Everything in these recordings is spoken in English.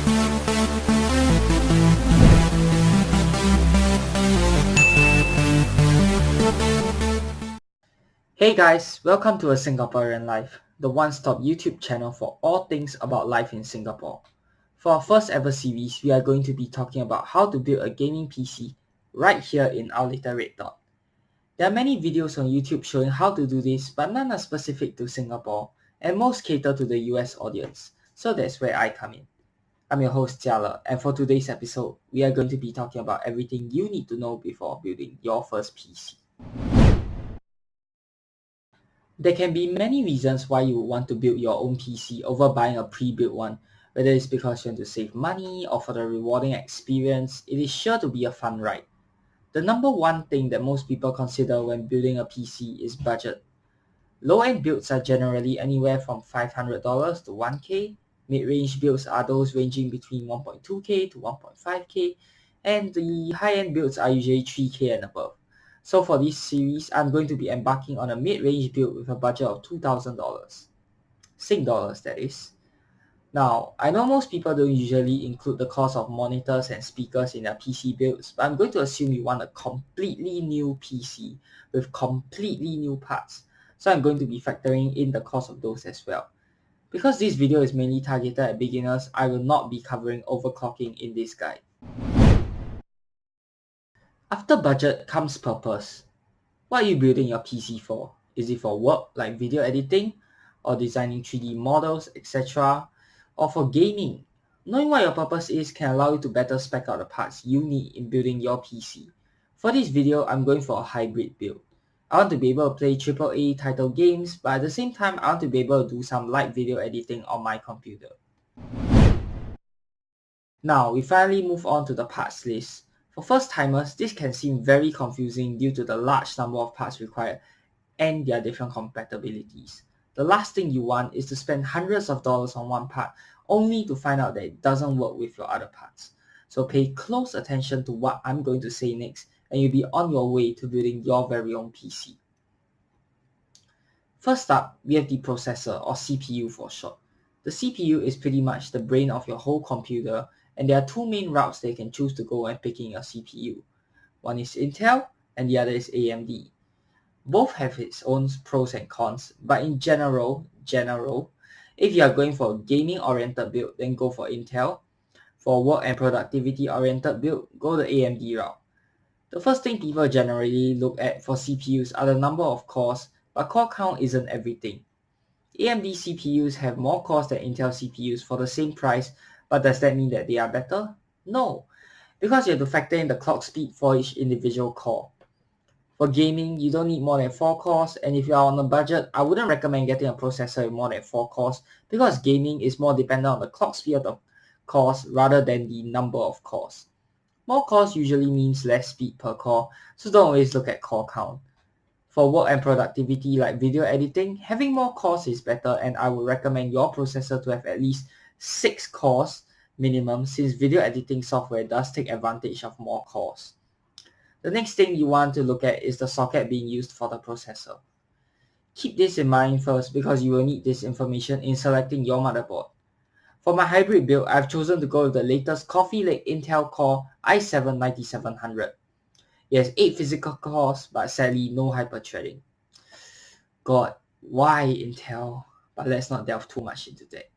Hey guys, welcome to A Singaporean Life, the one-stop YouTube channel for all things about life in Singapore. For our first ever series, we are going to be talking about how to build a gaming PC right here in our little red dot. There are many videos on YouTube showing how to do this, but none are specific to Singapore, and most cater to the US audience, so that's where I come in. I'm your host Jiala, and for today's episode, we are going to be talking about everything you need to know before building your first PC. There can be many reasons why you would want to build your own PC over buying a pre-built one. Whether it's because you want to save money or for the rewarding experience, it is sure to be a fun ride. The number one thing that most people consider when building a PC is budget. Low-end builds are generally anywhere from $500 to 1K. Mid-range builds are those ranging between 1.2K to 1.5K. And the high-end builds are usually 3K and above. So for this series, I'm going to be embarking on a mid-range build with a budget of $2,000. Sing dollars, that is. Now, I know most people don't usually include the cost of monitors and speakers in their PC builds, but I'm going to assume you want a completely new PC with completely new parts. So I'm going to be factoring in the cost of those as well. Because this video is mainly targeted at beginners, I will not be covering overclocking in this guide. After budget comes purpose. What are you building your PC for? Is it for work like video editing or designing 3D models, etc.? Or for gaming? Knowing what your purpose is can allow you to better spec out the parts you need in building your PC. For this video, I'm going for a hybrid build. I want to be able to play AAA title games, but at the same time, I want to be able to do some light video editing on my computer. Now, we finally move on to the parts list. For first-timers, this can seem very confusing due to the large number of parts required and their different compatibilities. The last thing you want is to spend hundreds of dollars on one part only to find out that it doesn't work with your other parts. So pay close attention to what I'm going to say next and you'll be on your way to building your very own PC. First up, we have the processor or CPU for short. The CPU is pretty much the brain of your whole computer, and there are two main routes that you can choose to go when picking your CPU. One is Intel and the other is AMD. Both have its own pros and cons, but in general, if you are going for a gaming oriented build, then go for Intel. For work and productivity oriented build, go the AMD route. The first thing people generally look at for CPUs are the number of cores, but core count isn't everything. AMD CPUs have more cores than Intel CPUs for the same price, but does that mean that they are better? No, because you have to factor in the clock speed for each individual core. For gaming, you don't need more than 4 cores, and if you are on a budget, I wouldn't recommend getting a processor with more than 4 cores because gaming is more dependent on the clock speed of the cores rather than the number of cores. More cores usually means less speed per core, so don't always look at core count. For work and productivity like video editing, having more cores is better, and I would recommend your processor to have at least 6 cores minimum since video editing software does take advantage of more cores. The next thing you want to look at is the socket being used for the processor. Keep this in mind first because you will need this information in selecting your motherboard. For my hybrid build, I've chosen to go with the latest Coffee Lake Intel Core i7-9700. It has 8 physical cores, but sadly no hyper-threading. God, why Intel? But let's not delve too much into that.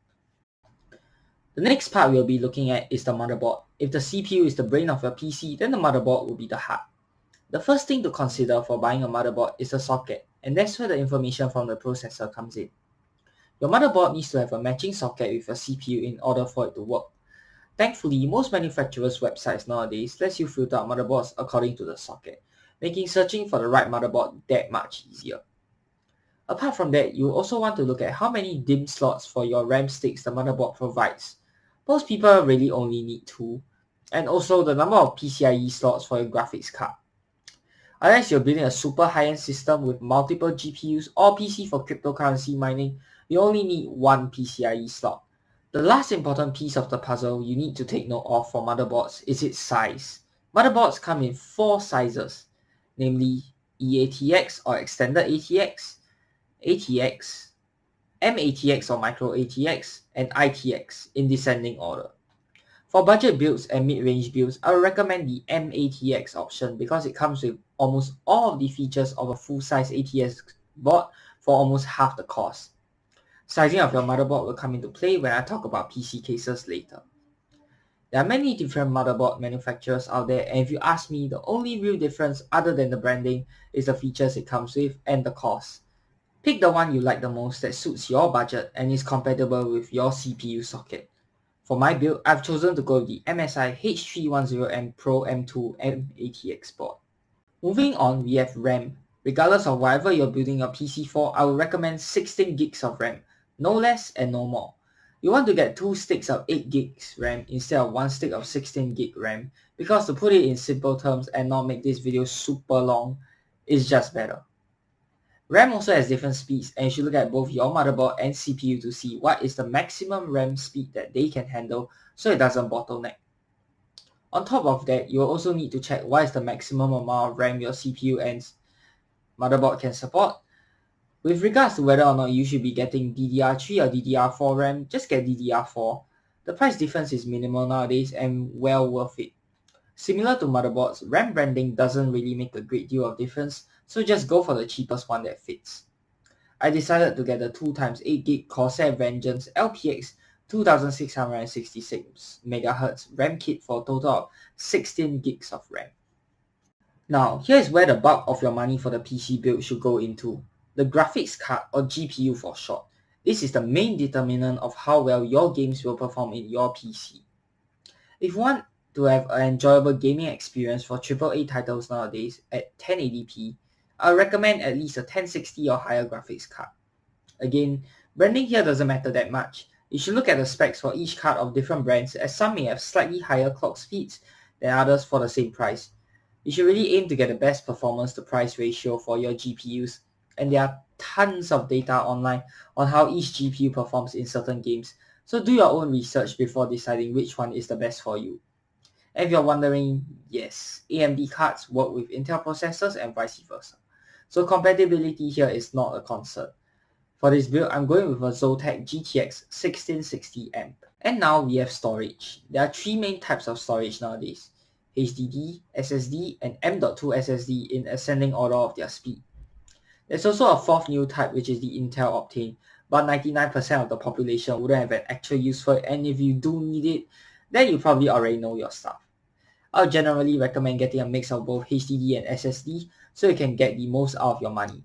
The next part we'll be looking at is the motherboard. If the CPU is the brain of your PC, then the motherboard will be the heart. The first thing to consider for buying a motherboard is the socket, and that's where the information from the processor comes in. Your motherboard needs to have a matching socket with your CPU in order for it to work. Thankfully, most manufacturers' websites nowadays lets you filter out motherboards according to the socket, making searching for the right motherboard that much easier. Apart from that, you also want to look at how many DIMM slots for your RAM sticks the motherboard provides. Most people really only need 2, and also the number of PCIe slots for your graphics card. Unless you're building a super high-end system with multiple GPUs or PC for cryptocurrency mining, you only need 1 PCIe slot. The last important piece of the puzzle you need to take note of for motherboards is its size. Motherboards come in 4 sizes, namely eATX or Extended ATX, ATX, MATX or Micro ATX, and ITX in descending order. For budget builds and mid-range builds, I would recommend the MATX option because it comes with almost all of the features of a full-size ATX board for almost half the cost. Sizing of your motherboard will come into play when I talk about PC cases later. There are many different motherboard manufacturers out there, and if you ask me, the only real difference other than the branding is the features it comes with and the cost. Pick the one you like the most that suits your budget and is compatible with your CPU socket. For my build, I've chosen to go with the MSI H310M Pro M2 MATX board. Moving on, we have RAM. Regardless of whatever you're building your PC for, I would recommend 16 gigs of RAM, no less and no more. You want to get 2 sticks of 8 gigs RAM instead of 1 stick of 16 gig RAM, because to put it in simple terms and not make this video super long, it's just better. RAM also has different speeds, and you should look at both your motherboard and CPU to see what is the maximum RAM speed that they can handle so it doesn't bottleneck. On top of that, you will also need to check what is the maximum amount of RAM your CPU and motherboard can support. With regards to whether or not you should be getting DDR3 or DDR4 RAM, just get DDR4. The price difference is minimal nowadays and well worth it. Similar to motherboards, RAM branding doesn't really make a great deal of difference, so just go for the cheapest one that fits. I decided to get the 2x8GB Corsair Vengeance LPX 2666 MHz RAM kit for a total of 16 gigs of RAM. Now, here is where the bulk of your money for the PC build should go into. The graphics card, or GPU for short. This is the main determinant of how well your games will perform in your PC. If you want to have an enjoyable gaming experience for AAA titles nowadays at 1080p, I would recommend at least a 1060 or higher graphics card. Again, branding here doesn't matter that much. You should look at the specs for each card of different brands, as some may have slightly higher clock speeds than others for the same price. You should really aim to get the best performance to price ratio for your GPUs, and there are tons of data online on how each GPU performs in certain games, so do your own research before deciding which one is the best for you. And if you're wondering, yes, AMD cards work with Intel processors and vice versa. So compatibility here is not a concern. For this build, I'm going with a Zotac GTX 1660M. And now we have storage. There are 3 main types of storage nowadays: HDD, SSD, and M.2 SSD in ascending order of their speed. There's also a 4th new type, which is the Intel Optane, but 99% of the population wouldn't have an actual use for it, and if you do need it, then you probably already know your stuff. I'll generally recommend getting a mix of both HDD and SSD so you can get the most out of your money.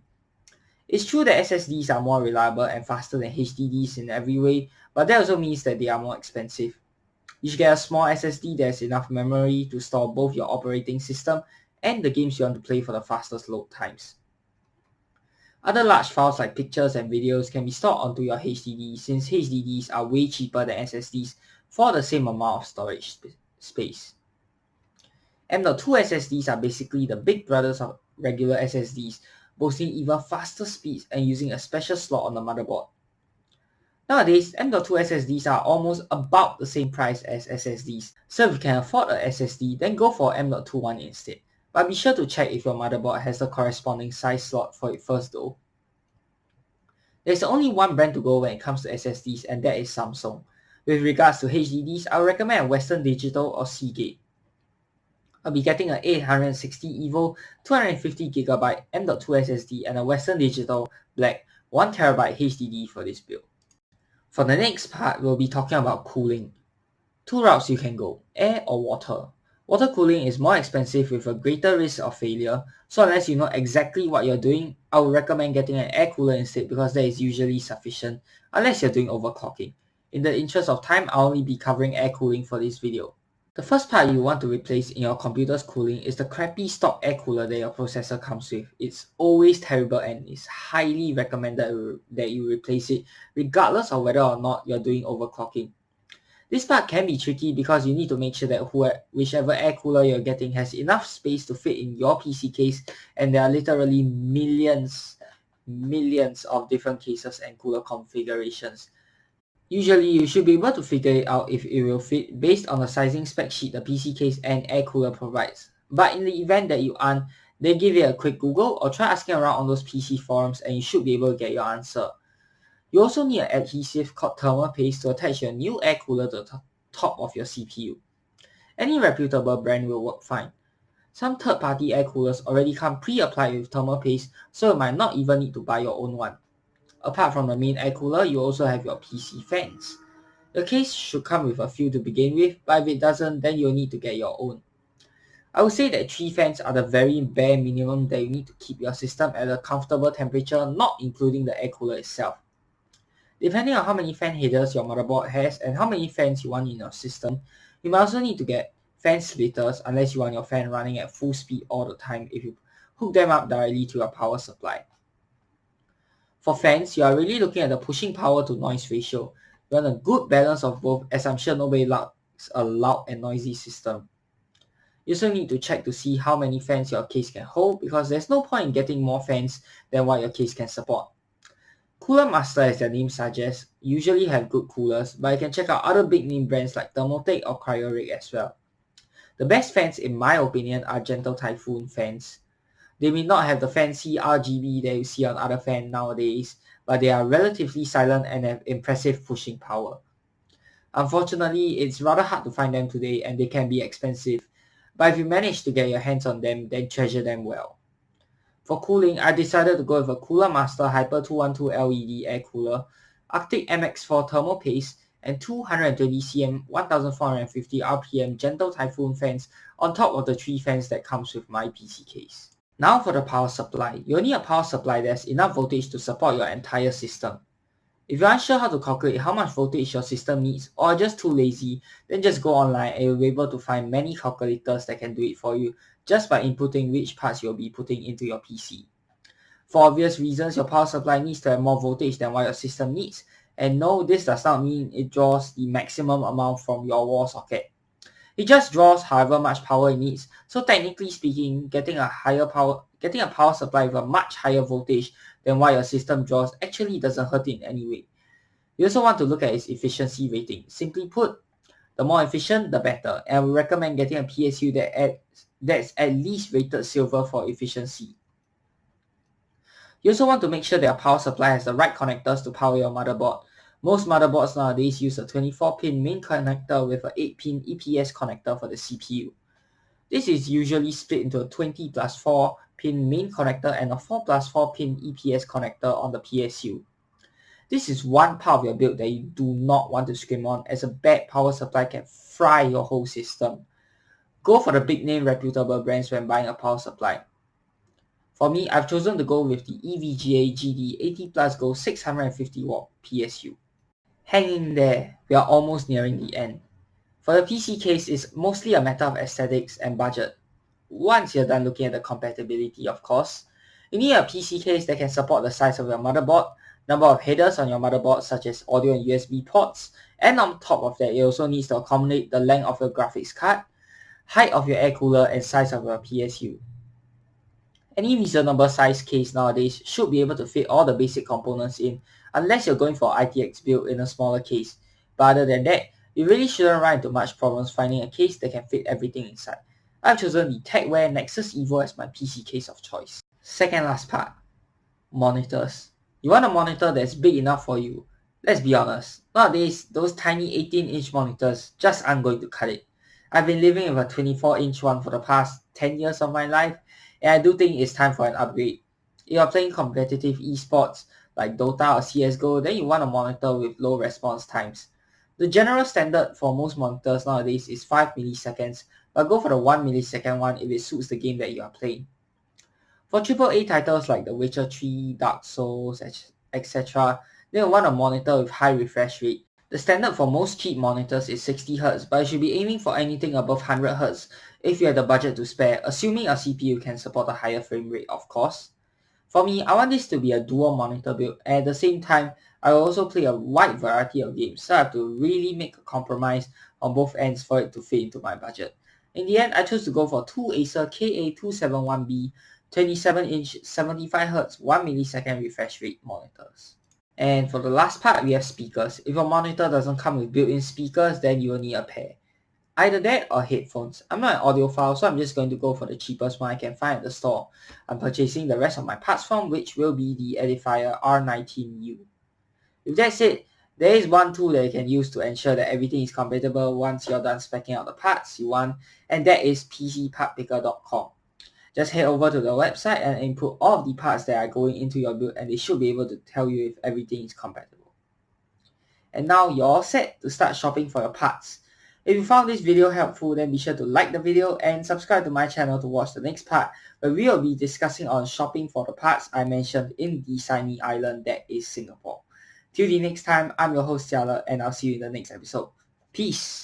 It's true that SSDs are more reliable and faster than HDDs in every way, but that also means that they are more expensive. You should get a small SSD that has enough memory to store both your operating system and the games you want to play for the fastest load times. Other large files like pictures and videos can be stored onto your HDD, since HDDs are way cheaper than SSDs for the same amount of storage space. M.2 SSDs are basically the big brothers of regular SSDs, boasting even faster speeds and using a special slot on the motherboard. Nowadays, M.2 SSDs are almost about the same price as SSDs, so if you can afford a SSD, then go for M.2 one instead. But be sure to check if your motherboard has the corresponding size slot for it first though. There's only one brand to go when it comes to SSDs, and that is Samsung. With regards to HDDs, I would recommend Western Digital or Seagate. I'll be getting an 860 EVO 250GB M.2 SSD and a Western Digital Black 1TB HDD for this build. For the next part, we'll be talking about cooling. 2 routes you can go, air or water. Water cooling is more expensive with a greater risk of failure, so unless you know exactly what you're doing, I would recommend getting an air cooler instead, because that is usually sufficient unless you're doing overclocking. In the interest of time, I'll only be covering air cooling for this video. The first part you want to replace in your computer's cooling is the crappy stock air cooler that your processor comes with. It's always terrible and it's highly recommended that you replace it regardless of whether or not you're doing overclocking. This part can be tricky because you need to make sure that whichever air cooler you're getting has enough space to fit in your PC case, and there are literally millions of different cases and cooler configurations. Usually you should be able to figure it out if it will fit based on the sizing spec sheet the PC case and air cooler provides. But in the event that you aren't, then give it a quick Google or try asking around on those PC forums and you should be able to get your answer. You also need an adhesive called thermal paste to attach your new air cooler to top of your CPU. Any reputable brand will work fine. Some third-party air coolers already come pre-applied with thermal paste, so you might not even need to buy your own one. Apart from the main air cooler, you also have your PC fans. The case should come with a few to begin with, but if it doesn't, then you'll need to get your own. I would say that 3 fans are the very bare minimum that you need to keep your system at a comfortable temperature, not including the air cooler itself. Depending on how many fan headers your motherboard has and how many fans you want in your system, you might also need to get fan splitters unless you want your fan running at full speed all the time if you hook them up directly to your power supply. For fans, you are really looking at the pushing power to noise ratio. You want a good balance of both, as I'm sure nobody likes a loud and noisy system. You also need to check to see how many fans your case can hold, because there's no point in getting more fans than what your case can support. Cooler Master, as their name suggests, usually have good coolers, but you can check out other big name brands like Thermaltake or Cryorig as well. The best fans in my opinion are Gentle Typhoon fans. They may not have the fancy RGB that you see on other fans nowadays, but they are relatively silent and have impressive pushing power. Unfortunately, it's rather hard to find them today and they can be expensive, but if you manage to get your hands on them, then treasure them well. For cooling, I decided to go with a Cooler Master Hyper 212 LED air cooler, Arctic MX4 thermal paste, and 220cm 1450 RPM Gentle Typhoon fans on top of the 3 fans that comes with my PC case. Now for the power supply. You'll need a power supply that's enough voltage to support your entire system. If you're unsure how to calculate how much voltage your system needs or are just too lazy, then just go online and you'll be able to find many calculators that can do it for you just by inputting which parts you'll be putting into your PC. For obvious reasons, your power supply needs to have more voltage than what your system needs. And no, this does not mean it draws the maximum amount from your wall socket. It just draws however much power it needs. So technically speaking, getting a power supply with a much higher voltage than what your system draws actually doesn't hurt it in any way. You also want to look at its efficiency rating. Simply put, the more efficient, the better. And I would recommend getting a PSU that's at least rated silver for efficiency. You also want to make sure that your power supply has the right connectors to power your motherboard. Most motherboards nowadays use a 24-pin main connector with an 8-pin EPS connector for the CPU. This is usually split into a 20+4 pin main connector and a 4+4 pin EPS connector on the PSU. This is one part of your build that you do not want to scrimp on, as a bad power supply can fry your whole system. Go for the big name reputable brands when buying a power supply. For me, I've chosen to go with the EVGA GD 80 Plus Go 650W PSU. Hang in there, we are almost nearing the end. For the PC case, it's mostly a matter of aesthetics and budget. Once you're done looking at the compatibility, of course, you need a PC case that can support the size of your motherboard, number of headers on your motherboard such as audio and USB ports, and on top of that, it also needs to accommodate the length of your graphics card, height of your air cooler, and size of your PSU. Any reasonable size case nowadays should be able to fit all the basic components in, unless you're going for ITX build in a smaller case. But other than that, you really shouldn't run into much problems finding a case that can fit everything inside. I've chosen the TechWare Nexus Evo as my PC case of choice. Second last part, monitors. You want a monitor that's big enough for you. Let's be honest, nowadays those tiny 18-inch monitors just aren't going to cut it. I've been living with a 24-inch one for the past 10 years of my life, and I do think it's time for an upgrade. If you're playing competitive esports like Dota or CSGO, then you want a monitor with low response times. The general standard for most monitors nowadays is 5 milliseconds, but go for the 1 millisecond one if it suits the game that you are playing. For AAA titles like The Witcher 3, Dark Souls, etc., then you want a monitor with high refresh rate. The standard for most cheap monitors is 60Hz, but you should be aiming for anything above 100Hz if you have the budget to spare, assuming your CPU can support a higher frame rate, of course. For me, I want this to be a dual monitor build, and at the same time, I will also play a wide variety of games, so I have to really make a compromise on both ends for it to fit into my budget. In the end, I chose to go for two Acer KA271B 27-inch 75Hz 1 millisecond refresh rate monitors. And for the last part, we have speakers. If your monitor doesn't come with built-in speakers, then you will need a pair. Either that or headphones. I'm not an audiophile, so I'm just going to go for the cheapest one I can find at the store. I'm purchasing the rest of my parts from, which will be the Edifier R19U. With that said, There is one tool that you can use to ensure that everything is compatible once you're done speccing out the parts you want, and that is pcpartpicker.com. Just head over to the website and input all of the parts that are going into your build, and they should be able to tell you if everything is compatible. And now you're all set to start shopping for your parts. If you found this video helpful, then be sure to like the video and subscribe to my channel to watch the next part, where we will be discussing on shopping for the parts I mentioned in the Sunny Island that is Singapore. Till the next time, I'm your host Jiale, and I'll see you in the next episode. Peace!